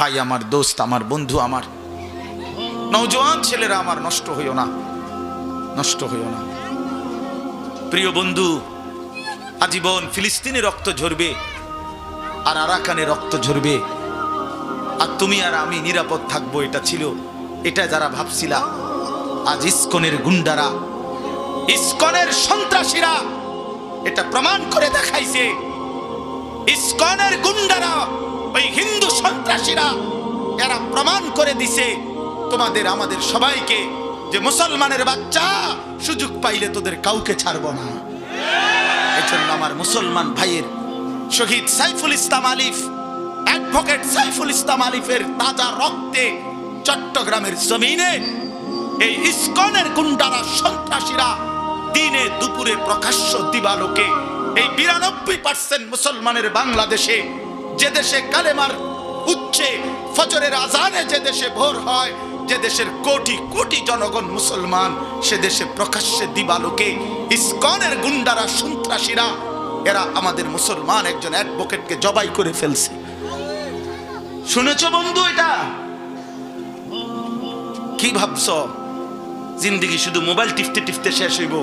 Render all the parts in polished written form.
ভাই আমার, দোস্ত আমার, বন্ধু আমার, নওজোয়ান ছেলেরা আমার, নষ্ট হইও না, নষ্ট হইও না। প্রিয় বন্ধু, আজীবন ফিলিস্তিনে রক্ত ঝরবে আর আরাকানে রক্ত ঝরবে, আর তুমি আর আমি নিরাপদ থাকবো, এটা যারা ভাবছিলা, আজ ইসকনের গুন্ডারা, ইসকনের সন্ত্রাসীরা এটা প্রমাণ করে দেখাইছে। ইসকনের গুন্ডারা, ওই হিন্দু সন্ত্রাসীরা, এরা প্রমাণ করে দিছে তোমাদের আমাদের সবাইকে যে মুসলমানের বাচ্চা, সুযোগ পাইলে তোদের কাউকে ছাড়বো না। এজন্য আমার মুসলমান ভাইয়ের শহীদ সাইফুল ইসলাম আলিফ, অ্যাডভোকেট সাইফুল ইসলাম আলিফের তাজা রক্তে চট্টগ্রামের জমিনে এই ইসকনের গুন্ডারা, সন্ত্রাসীরা দিনে দুপুরে প্রকাশ্য দিবালোকে এই 92% মুসলমানের বাংলাদেশে, যে দেশে কালেমার উচ্চে ফজরের আজানে যে দেশে ভোর হয়, যে দেশের কোটি কোটি জনগণ মুসলমান, সে দেশে প্রকাশ্যে দিবালোকে ইসকনের গুন্ডারা, সন্ত্রাসীরা, এরা আমাদের মুসলমান একজন অ্যাডভোকেটকে জবাই করে ফেলছে। শুনেছো বন্ধু? এটা কি ভাবছো? জিন্দেগি শুধু মোবাইল টিপতে টিপতে শেষ হইব?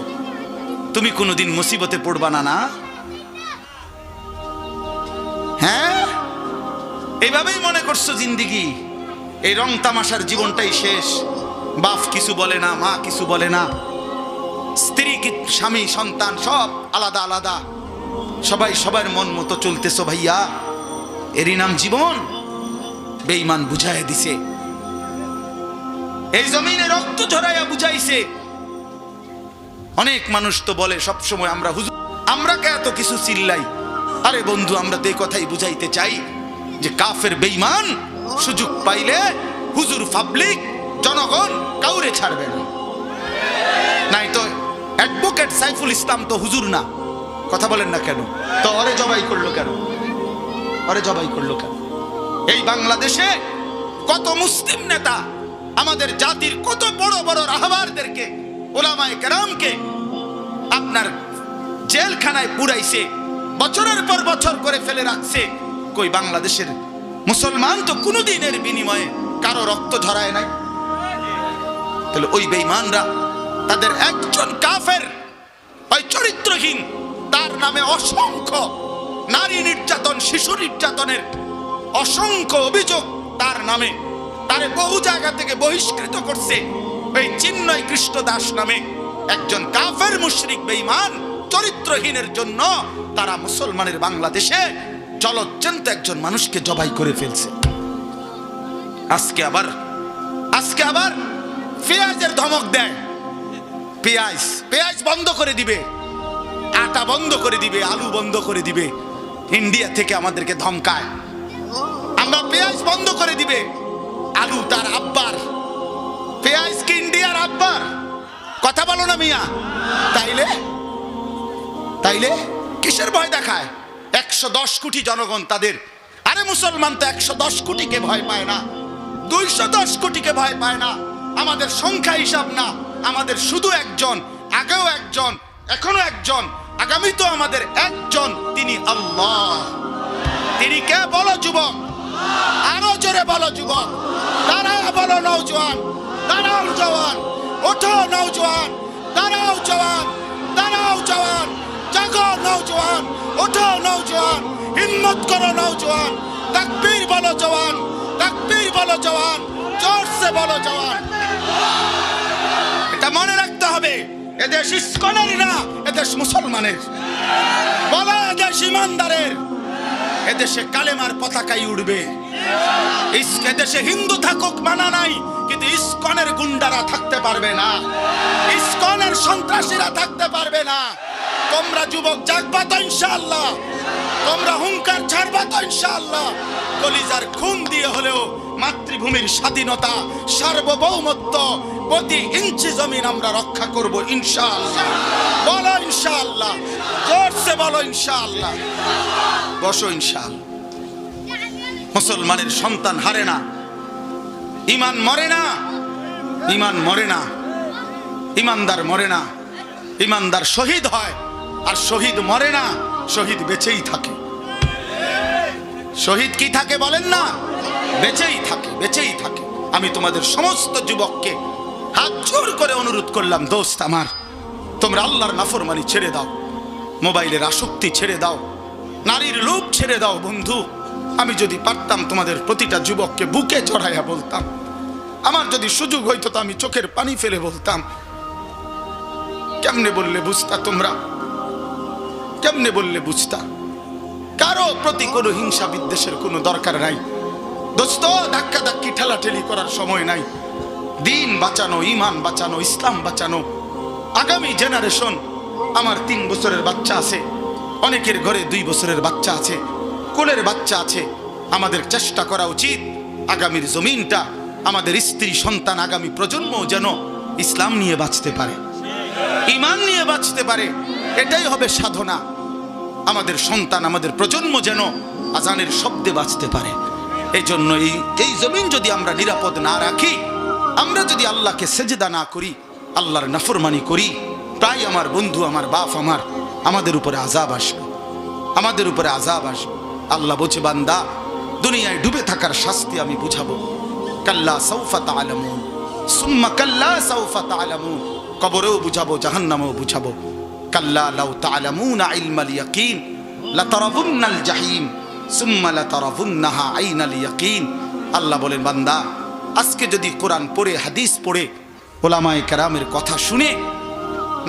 তুমি কোনোদিন মুসিবতে পড়বা না? না, হ্যাঁ, এইভাবেই মনে করছো জিন্দেগি, এই রং তামাশার জীবনটাই শেষ। বাপ কিছু বলে না, মা কিছু বলে না, স্ত্রী, স্বামী, সন্তান সব আলাদা আলাদা, সবাই সবার মন মতো চলতেছো। ভাইয়া, এরই নাম জীবন? বেঈমান বুঝায় দিছে, এই জমিনে রক্ত ঝরাইয়া বুঝাইছে। অনেক মানুষ তো বলে সবসময়, আমরা হুজুর, আমরা কে এত কিছু চিল্লাই? আরে বন্ধু, আমরা তো এই কথাই বুঝাইতে চাই যে কাফের বেঈমান সুযোগ পাইলে হুজুর, পাবলিক, জনগণ কাউরে ছাড়বে না। নাই তো অ্যাডভোকেট সাইফুল ইসলাম তো হুজুর না, কথা বলেন না কেন? তো ওরে জবাই করলো কেন? ওরে জবাই করলো কেন? এই বাংলাদেশে কত মুসলিম নেতা, আমাদের জাতির কত বড় বড় রাহবারদেরকে, ওলামায়ে কেরামকে আপনার জেলখানায় পুরাইছে, বছরের পর বছর করে ফেলে রাখছে। কই বাংলাদেশের মুসলমান তো কোনোদিনের বিনিময়ে কারো রক্ত ঝরায় নাই। তাহলে ওই বেঈমানরা, তাদের একজন কাফের, ওই চরিত্রহীন, তার নামে অসংখ্য নারী নির্যাতন, শিশু নির্যাতনের অসংখ্য অভিযোগ তার নামে, তারে বহু জায়গা থেকে বহিষ্কৃত করছে। ওই চিন্ময় কৃষ্ণ দাস নামে একজন কাফের মুশরিক বেঈমান চরিত্রহীনের জন্য তারা মুসলমানের বাংলাদেশে জলজ্জন্ত একজন মানুষকে জবাই করে ফেলছে। আজকে আবার পেঁয়াজের ধমক দেয়, পেঁয়াজ বন্ধ করে দিবে, আটা বন্ধ করে দিবে, আলু বন্ধ করে দিবে। ইন্ডিয়া থেকে আমাদেরকে ধমকায়, আমরা পেঁয়াজ বন্ধ করে দিবে। আলু তার আব্বার, পেঁয়াজ কি ইন্ডিয়ার আব্বার? কথা বলো না মিয়া। তাইলে কিসের ভয় দেখায়? 110 কোটি জনগণ তাদের। আরে মুসলমান তো 110 কোটিকে ভয় পায় না, 210 কোটিকে ভয় পায় না। আমাদের সংখ্যা হিসাব না, আমাদের শুধু একজন, আগেও একজন, এখনো একজন, আগামী তো আমাদের একজন, তিনি আল্লাহ। তিনি কে বলো যুবক? আরো জোরে বলো যুবক, দাঁড়াও বলো নওজোয়ান, দাঁড়াও জওয়ান, ওঠো নওজোয়ান, দাঁড়াও জওয়ান, দাঁড়াও জওয়ান, জাগো নওজোয়ান, ওঠো নওজোয়ান, হিম্মত করো নওজোয়ান, তাকবীর বলো জওয়ান, তাকবীর বলো জওয়ান, জোরসে বলো জওয়ান। এটা মনে রাখতে হবে, এদেশ ইসকনের না, এদেশ মুসলমানের। বলো এদেশ ইমানদারের, এদেশে কালেমার পতাকাই উড়বে। এদেশে হিন্দু থাকুক মানা নাই, কিন্তু ইসকনের গুন্ডারা থাকতে পারবে না, ইসকনের সন্ত্রাসীরা থাকতে পারবে না। তোমরা যুবক জাগবা তো ইনশাআল্লাহ, তোমরা হুঙ্কার ছাড়বা তো ইনশাআল্লাহ। কলিজার খুন দিয়ে হলেও মাতৃভূমির স্বাধীনতা, সার্বভৌমত্ব, প্রতি ইঞ্চি জমিন আমরা রক্ষা করব ইনশাআল্লাহ। বলো ইনশাআল্লাহ, জোরসে বলো ইনশাআল্লাহ। বসো ইনশাআল্লাহ। মুসলমানের সন্তান হারে না, ইমান মরে না, ইমান মরে না, ইমানদার মরে না। ইমানদার শহীদ হয়, আর শহীদ মরে না, শহীদ বেঁচেই থাকে। শহীদ কি থাকে বলেন না? বেঁচেই থাকে, বেঁচেই থাকে। আমি তোমাদের সমস্ত যুবককে হাত জোর করে অনুরোধ করলাম, দোস্ত আমার, তোমরা আল্লাহর নাফরমানি ছেড়ে দাও, মোবাইলের আসক্তি ছেড়ে দাও, নারীর লোভ ছেড়ে দাও। বন্ধু, আমি যদি পারতাম তোমাদের প্রতিটা যুবককে বুকে চড়াইয়া বলতাম, আমার যদি সুযোগ হইতো তো আমি চোখের পানি ফেলে বলতাম। কেমনে বললে বুঝতা তোমরা? কেমনে বললে বুঝতা? কারো প্রতি কোনো হিংসা বিদ্বেষের কোনো দরকার নাই দোস্ত। ধাক্কা ধাক্কি ঠেলাঠেলি করার সময় নাই। দিন বাঁচানো, ইমান বাঁচানো, ইসলাম বাঁচানো। আগামী জেনারেশন, আমার 3 বছরের বাচ্চা আছে, অনেকের ঘরে 2 বছরের বাচ্চা আছে, কোলের বাচ্চা আছে। আমাদের চেষ্টা করা উচিত আগামীর জমিনটা, আমাদের স্ত্রী সন্তান, আগামী প্রজন্ম যেন ইসলাম নিয়ে বাঁচতে পারে, ইমান নিয়ে বাঁচতে পারে। এটাই হবে সাধনা। আমাদের সন্তান, আমাদের প্রজন্ম যেন আজানের শব্দে বাঁচতে পারে। এই জন্য এই জমিন যদি আমরা নিরাপদ না রাখি, আমরা যদি আল্লাহকে সেজদা না করি, আল্লাহর নাফরমানি করি, তাই আমার বন্ধু, আমার বাপ, আমাদের উপরে আযাব আসবে, আমাদের উপরে আযাব আসবে। আল্লাহ বলছে, বান্দা, দুনিয়ায় ডুবে থাকার শাস্তি আমি বুঝাবো। কাল্লা সাউফা তা'লামুন সুম্মা কাল্লা সাউফা তা'লামুন, কবরেও বুঝাবো, জাহান্নামেও বুঝাবো। কাল্লা লাউ তা'লামুনা ইলমাল ইয়াকিন লাতারাবুন্নাল জাহিম সুম্মা লাতারাবুন্নাহা আইনাল ইয়াকিন। আল্লাহ বলেন, বান্দা, আজকে যদি কোরআন পড়ে, হাদিস পড়ে, ওলামায়ে কেরামের কথা শুনে,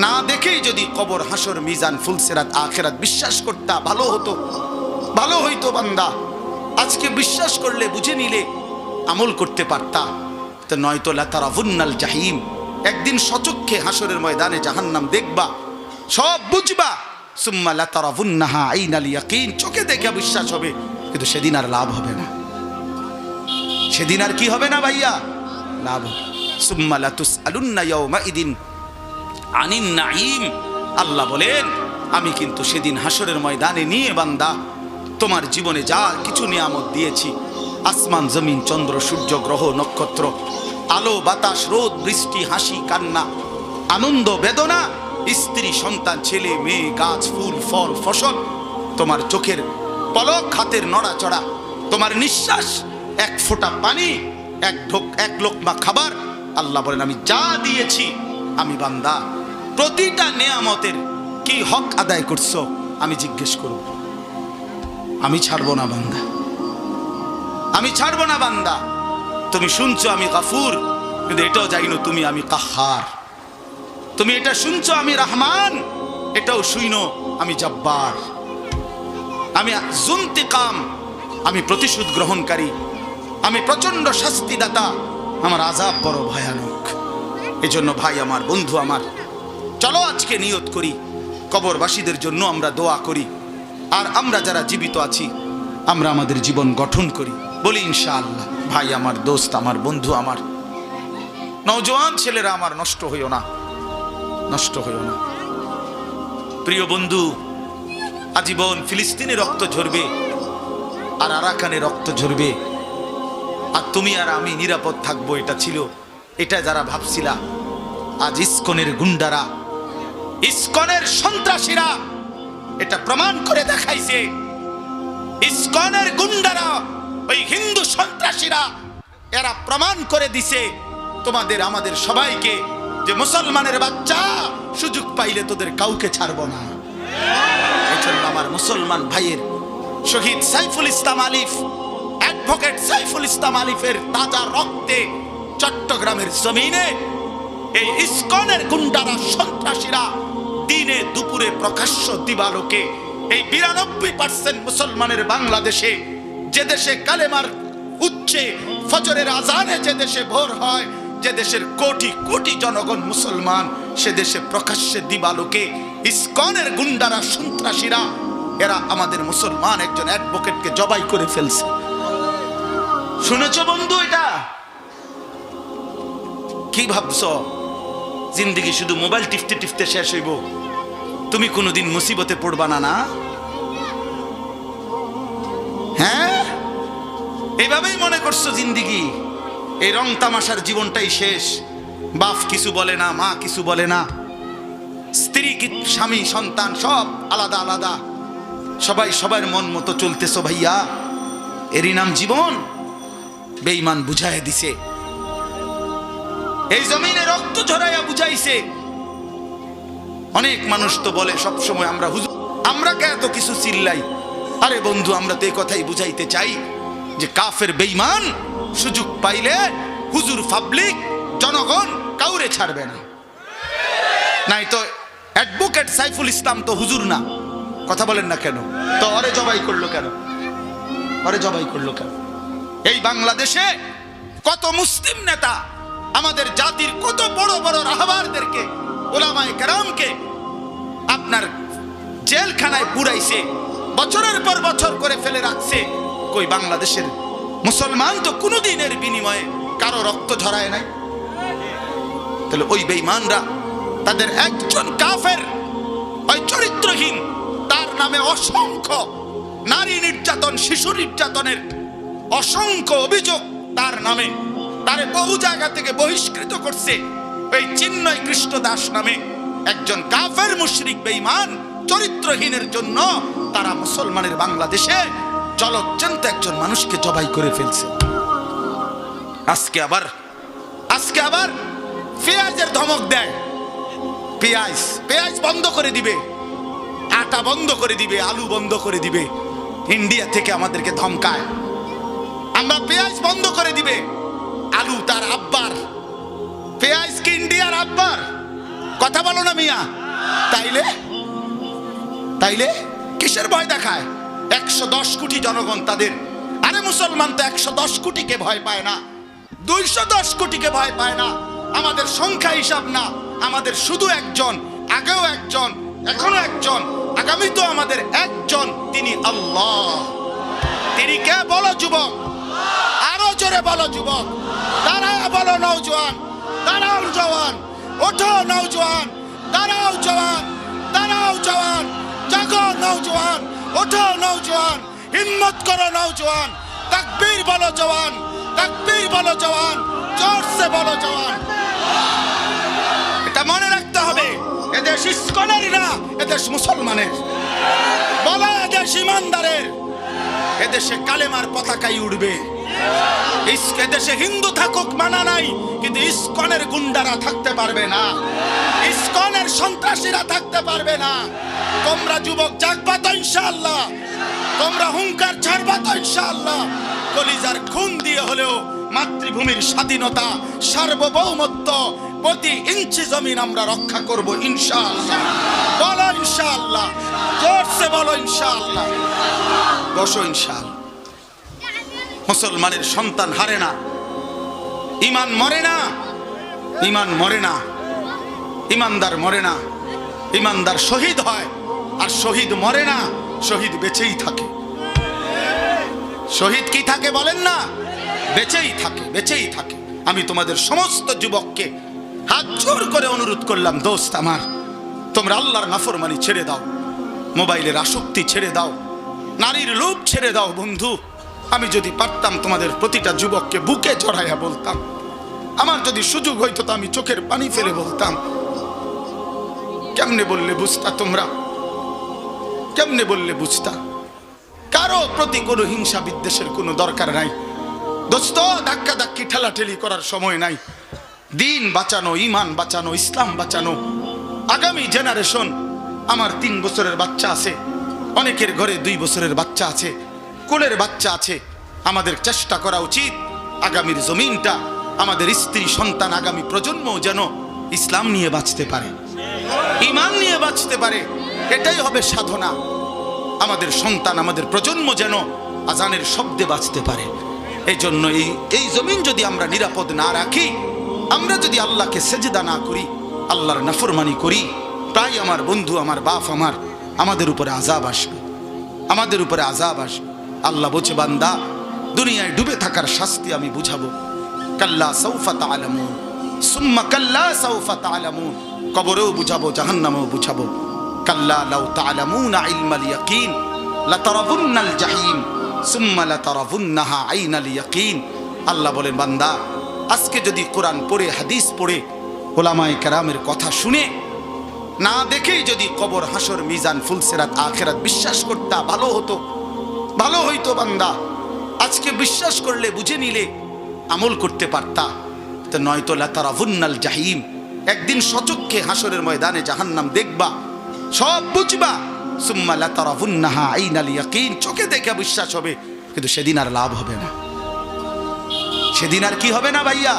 না দেখেই যদি কবর, হাসর, মিজান, ফুলসিরাত, আখিরাত বিশ্বাস করতা, ভালো হতো, ভালো হইতো। বান্দা, আজকে বিশ্বাস করলে, বুঝে নিলে, আমল করতে পারতা। তো নয়তো লাতারাবুন্নাল জাহিম, একদিন সচক্ষে হাসরের ময়দানে জাহান্নাম দেখবা, সব বুঝবা। সুম্মা লাতারাবুন্নাহা আইনাল ইয়াকিন, চোখে দেখে বিশ্বাস হবে, কিন্তু সেদিন আর লাভ হবে না। সেদিন আর কি হবে না ভাইয়া? লাভ। সুম্মা লাতুসআলুন্না ইয়াওমাইদিন আনিন নাঈম। আল্লাহ বলেন, আমি কিন্তু সেদিন হাসরের ময়দানে নিয়ে বান্দা তোমার জীবনে যা কিছু নিয়ামত দিয়েছি, আসমান, জমিন, চন্দ্র, সূর্য, গ্রহ, নক্ষত্র, আলো, বাতাস, রোদ, বৃষ্টি, হাসি, কান্না, আনন্দ, বেদনা, স্ত্রী, সন্তান, ছেলে, মেয়ে, গাছ, ফুল, ফল, ফসল, তোমার চোখের পলক, হাতের নড়াচড়া, তোমার নিঃশ্বাস, এক ফোঁটা পানি, এক লোকমা খাবার। আল্লাহ বলেন, আমি যা দিয়েছি, আমি বান্দা প্রতিটা নেয়ামতের কি হক আদায় করছো আমি জিজ্ঞেস করব। আমি ছাড়বো না বান্দা, আমি ছাড়বো না বান্দা। তুমি শুনছো আমি গাফুর, কিন্তু এটাও জানো তুমি আমি কাহার। তুমি এটা শুনছো আমি রহমান, এটাও শুইনো আমি জব্বার। আমি জুনতিকাম, আমি প্রতিশোধ গ্রহণকারী, আমি প্রচন্ড শাস্তিদাতা, আমার আযাব বড় ভয়ানক। এজন্য ভাই আমার, বন্ধু আমার, চলো আজকে নিয়ত করি, কবরবাসীদের জন্য আমরা দোয়া করি, আর আমরা যারা জীবিত আছি আমরা আমাদের জীবন গঠন করি, বলি ইনশাআল্লাহ। ভাই আমার, দোস্ত আমার, বন্ধু আমার, নওজোয়ান ছেলেরা আমার, নষ্ট হইও না, নষ্ট হইও না। প্রিয় বন্ধু, আজীবন ফিলিস্তিনে রক্ত ঝরবে, আর আরাকানে রক্ত ঝরবে, আর তুমি আর আমি নিরাপদ থাকবো, এটা যারা ভাবছিলা, আজ ইসকনের গুন্ডারা, ইসকনের সন্ত্রাসীরা এটা প্রমাণ করে দেখাইছে। ইসকনের গুন্ডারা, ওই হিন্দু সন্ত্রাসীরা, এরা প্রমাণ করে দিছে তোমাদের, আমাদের সবাইকে, যে মুসলমানের বাচ্চা, সুযোগ পাইলে তোদের কাউকে ছাড়বো না। এজন্য আমার মুসলমান ভাইয়ের, শহীদ সাইফুল ইসলাম আলিফ, অ্যাডভোকেট সাইফুল ইসলাম আলিফের তাজা রক্তে চট্টগ্রামের জমিনে এই ইসকনের গুন্ডারা, সন্ত্রাসীরা দিনে দুপুরে প্রকাশ্য দিবালোকে এই 92% মুসলমানের বাংলাদেশে, যে দেশে কালেমার উচ্চে ফজরের আজানে যে দেশে ভোর হয়, যে দেশের কোটি কোটি জনগণ মুসলমান, সে দেশে প্রকাশ্যে দিবালোকে ইসকনের গুন্ডারা, সন্ত্রাসীরা, এরা আমাদের মুসলমান একজন অ্যাডভোকেটকে জবাই করে ফেলছে। শুনেছো বন্ধু? এটা কি ভাবছো? জিন্দেগি শুধু মোবাইল টিপতে টিপতে শেষ হইব? তুমি কোনোদিন মুসিবতে পড়বা না? না, হ্যাঁ, এইভাবেই মনে করছো জিন্দেগি, এই রং তামাশার জীবনটাই শেষ। বাপ কিছু বলে না, মা কিছু বলে না, স্ত্রী, স্বামী, সন্তান সব আলাদা আলাদা, সবাই সবার মন মতো চলতেছো। ভাইয়া, এরই নাম জীবন? বেঈমান বুঝাইয়া দিছে, এই জমিনে রক্ত ঝরাইয়া বুঝাইছে। অনেক মানুষ তো বলে সব সময় আমরা হুজুর, আমরা কে এত কিছু চিল্লাই? আরে বন্ধু, আমরা তো এই কথাই বুঝাইতে চাই যে কাফের বেঈমান সুযোগ পাইলে হুজুর, পাবলিক, জনগণ কাউরে ছাড়বে না। নাই তো অ্যাডভোকেট সাইফুল ইসলাম তো হুজুর না, কথা বলেন না কেন? তো অরে জবাই করলো কেন? অরে জবাই করলো কেন? এই বাংলাদেশে কত মুসলিম নেতা আমাদের জাতির কত বড় বড় রাহবারদেরকে, ওলামায়ে কেরামকে আপনার জেলখানায় পুরাইছে, বছরের পর বছর করে ফেলে রাখছে। কই বাংলাদেশের মুসলমান তো কোনোদিনের বিনিময়ে কারো রক্ত ঝরায় নাই। তাহলে ওই বেঈমানরা তাদের একজন কাফের, ওই চরিত্রহীন, তার নামে অসংখ্য নারী নির্যাতন, শিশু নির্যাতনের অসংখ্য অভিযোগ তার নামে, তারে বহু জায়গা থেকে বহিষ্কৃত করছে। এই চিন্ময় কৃষ্ণ দাস নামে একজন কাফের মুশরিক বেঈমান চরিত্রহীনের জন্য তারা মুসলমানের বাংলাদেশে জলজ্জন্ত একজন মানুষকে জবাই করে ফেলছে। আজকে আবার পেঁয়াজের ধমক দেয়, পেঁয়াজ বন্ধ করে দিবে, আটা বন্ধ করে দিবে, আলু বন্ধ করে দিবে। ইন্ডিয়া থেকে আমাদেরকে ধমকায়, আমরা পেঁয়াজ বন্ধ করে দিবে। আলু তার আব্বার, পেঁয়াজ কি ইন্ডিয়ার আব্বার? কথা বলো না মিয়া। তাইলে কিসের ভয় দেখায়? 110 কোটি জনগণ তাদের। আরে মুসলমান তো 110 কোটিকে ভয় পায় না, 210 কোটিকে ভয় পায় না। আমাদের সংখ্যা হিসাব না, আমাদের শুধু একজন, আগেও একজন, এখনো একজন, আগামী তো আমাদের একজন, তিনি আল্লাহ। তিনি কে? বলো যুবক, আরো জোরে বলো যুবক, দাঁড়াও বলো নওজোয়ান, দাঁড়াও জওয়ান, ওঠো নওজোয়ান, দাঁড়াও জওয়ান, দাঁড়াও জওয়ান, জাগো নওজোয়ান, ওঠো নওজোয়ান, হিম্মত করো নওজোয়ান, তাকবীর বলো জওয়ান, তাকবীর বলো জওয়ান, জোরসে বলো জওয়ান। এটা মনে রাখতে হবে, এদেশ ইসকনের না, এদেশ মুসলমানের। বলো এদেশ ইমানদারের। এদেশে কালেমার পতাকাই উড়বে। এদেশে হিন্দু থাকুক মানা নাই, কিন্তু ইসকনের গুন্ডারা থাকতে পারবে না, ইসকনের সন্ত্রাসীরা থাকতে পারবে না। তোমরা যুবক জাগবা তো ইনশাআল্লাহ, তোমরা হুঙ্কার ছাড়বা তো ইনশাআল্লাহ। কলিজার খুন দিয়ে হলেও মাতৃভূমির স্বাধীনতা, সার্বভৌমত্ব, প্রতি ইঞ্চি জমিন আমরা রক্ষা করব ইনশাআল্লাহ। বলো ইনশাআল্লাহ, জোরসে বলো ইনশাআল্লাহ। বসো ইনশাআল্লাহ। মুসলমানের সন্তান হারে না, ইমান মরে না, ইমান মরে না, ইমানদার মরে না। ইমানদার শহীদ হয়, আর শহীদ মরে না, শহীদ বেঁচেই থাকে। শহীদ কি থাকে বলেন না? বেঁচেই থাকে, বেঁচেই থাকে। আমি তোমাদের সমস্ত যুবককে হাত জোর করে অনুরোধ করলাম, দোস্ত আমার, তোমরা আল্লাহর নাফরমানি ছেড়ে দাও, মোবাইলের আসক্তি ছেড়ে দাও, নারীর লোভ ছেড়ে দাও। বন্ধু, আমি যদি পারতাম তোমাদের প্রতিটা যুবককে বুকে জড়াইয়া বলতাম, আমার যদি সুযোগ হইতো তো আমি চোখের পানি ফেলে বলতাম। কেমনে বললে বুঝতা তোমরা? কেমনে বললে বুঝতা? কারো প্রতি কোনো হিংসা বিদ্বেষের কোনো দরকার নাই দোস্ত। ধাক্কা ধাক্কি ঠেলাঠেলি করার সময় নাই। দিন বাঁচানো, ইমান বাঁচানো, ইসলাম বাঁচানো। আগামী জেনারেশন, আমার 3 বছরের বাচ্চা আছে, অনেকের ঘরে 2 বছরের বাচ্চা আছে, কোলের বাচ্চা আছে। আমাদের চেষ্টা করা উচিত আগামীর জমিনটা, আমাদের স্ত্রী সন্তান, আগামী প্রজন্ম যেন ইসলাম নিয়ে বাঁচতে পারে, ইমান নিয়ে বাঁচতে পারে। এটাই হবে সাধনা। আমাদের সন্তান, আমাদের প্রজন্ম যেন আজানের শব্দে বাঁচতে পারে। এই জন্য এই জমিন যদি আমরা নিরাপদ না রাখি, আমরা যদি আল্লাহকে সেজদা না করি, আল্লাহর নাফরমানি করি, প্রায় আমার বন্ধু, আমার বাপ, আমাদের উপরে আযাব আসবে, আমাদের উপরে আযাব আসবে। আল্লাহ বলছে, বান্দা, দুনিয়ায় ডুবে থাকার শাস্তি আমি বুঝাবো। কাল্লা সাউফা তা'লামুন, সুম্মা কাল্লা সাউফা তা'লামুন। কবরেও বুঝাবো, জাহান্নামেও বুঝাবো। কাল্লা লাউ তা'লামুনা ইলমাল ইয়াকিন লাতারাবুন্নাল জাহিম সুম্মা লাতারাবুন্নাহা আইনাল ইয়াকিন। আল্লাহ বলেন, বান্দা, আজকে যদি কোরআন পড়ে, হাদিস পড়ে, ওলামায়ে কেরামের কথা শুনে, না দেখেই যদি কবর, হাসর, মিজান, ফুলসিরাত, আখিরাত বিশ্বাস করতা, ভালো হতো, ভালো হইতো। বান্দা, আজকে বিশ্বাস করলে, বুঝে নিলে, আমল করতে পারতা, তো নয়তো লাতারাউন্নাল জাহিম, একদিন সচক্ষে হাসরের ময়দানে জাহান্নাম দেখবা, সব বুঝবা। সুম্মা লাতারাউন্নাহা আইনাল ইয়াকিন, চোখে দেখে বিশ্বাস হবে, কিন্তু সেদিন আর লাভ হবে না। সেদিন আর কি হবে না ভাইয়া?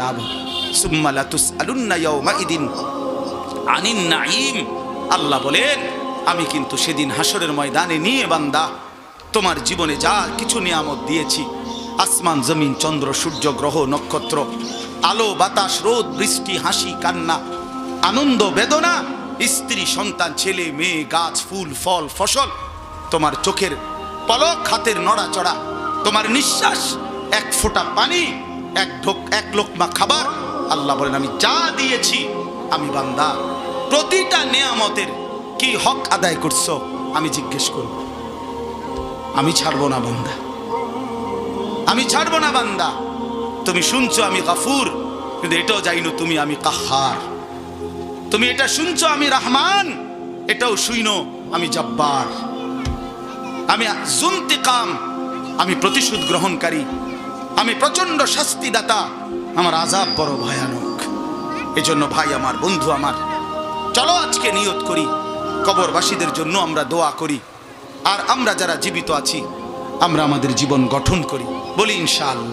লাভ হবে। সুম্মা লাতুসআলুন্না ইয়াওমাইদিন আনিন নাঈম, আল্লাহ বলেন আমি কিন্তু সেদিন হাসরের ময়দানে নিয়ে বান্দা তোমার জীবনে যা কিছু নিয়ামত দিয়েছি, আসমান জমিন চন্দ্র সূর্য গ্রহ নক্ষত্র, আলো বাতাস রোদ বৃষ্টি হাসি কান্না আনন্দ বেদনা, স্ত্রী সন্তান ছেলে মেয়ে গাছ ফুল ফল ফসল, তোমার চোখের পলক হাতের নড়াচড়া, তোমার নিঃশ্বাস, এক ফোঁটা পানি, এক লোকমা খাবার, আল্লাহ বলেন আমি যা দিয়েছি, আমি বান্দা প্রতিটা নিয়ামতের কি হক আদায় করছো আমি জিজ্ঞেস করব। আমি ছাড়বো না বান্দা, আমি ছাড়বো না বান্দা। তুমি শুনছো আমি গাফুর, কিন্তু এটাও জানো তুমি আমি কাহার। তুমি এটা শুনছো আমি রহমান, এটাও শুইনো আমি জব্বার। আমি জুনতিকাম, আমি প্রতিশোধ গ্রহণকারী, আমি প্রচন্ড শাস্তিদাতা, আমার আযাব বড় ভয়ানক। এজন্য ভাই আমার, বন্ধু আমার, চলো আজকে নিয়ত করি, কবরবাসীদের জন্য আমরা দোয়া করি, আর আমরা যারা জীবিত আছি আমরা আমাদের জীবন গঠন করি, বলি ইনশাআল্লাহ।